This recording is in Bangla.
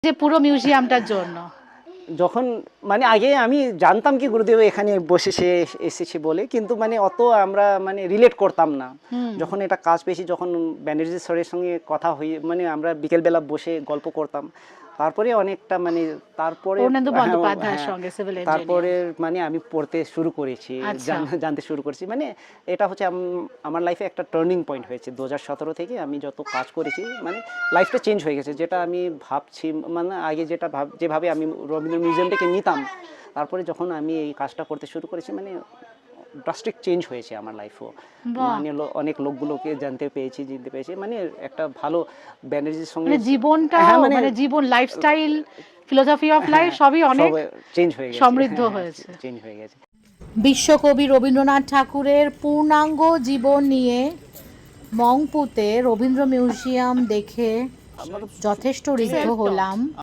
যে পুরো মিউজিয়ামটার জন্য। যখন মানে আগে আমি জানতাম কি গুরুদেব এখানে বসেছে এসেছে বলে, কিন্তু মানে অত আমরা মানে রিলেট করতাম না। যখন এটা কাজ পেয়েছি, যখন ব্যানার্জি স্যারের সঙ্গে কথা হয়ে মানে আমরা বিকেলবেলা বসে গল্প করতাম, তারপরে অনেকটা মানে তারপরে পূর্ণেন্দু হ্যাঁ, বন্দ্যোপাধ্যায়ের হ্যাঁ, সঙ্গে সিভিল তারপরে ইঞ্জিনিয়ার। মানে আমি পড়তে শুরু করেছি, আচ্ছা। জানতে শুরু করেছি। মানে এটা হচ্ছে আমার লাইফে একটা টার্নিং পয়েন্ট হয়েছে 2017 থেকে। আমি যত কাজ করেছি মানে লাইফটা চেঞ্জ হয়ে গেছে। যেটা আমি ভাবছি মানে আগে যেভাবে আমি রবীন্দ্র মিউজিয়ামটাকে নিতাম, তারপরে যখন আমি এই কাজটা করতে শুরু করেছি মানে ড্রাস্টিক চেঞ্জ হয়েছে আমার লাইফও। বাহ! মানে অনেক লোকগুলোকে জানতে পেরেছি মানে একটা ভালো ব্যানার্জির সঙ্গে মানে জীবনটাও হ্যাঁ মানে জীবন লাইফস্টাইল, ফিলোসফি অফ লাইফ হ্যাঁ, সবই অনেক সব চেঞ্জ হয়ে গেছে, সমৃদ্ধ হয়েছে। চেঞ্জ হয়ে গেছে। বিশ্বকবি রবীন্দ্রনাথ ঠাকুরের পূর্ণাঙ্গ জীবন নিয়ে মংপুতে রবীন্দ্র মিউজিয়াম দেখে যথেষ্ট ঋদ্ধ হলাম।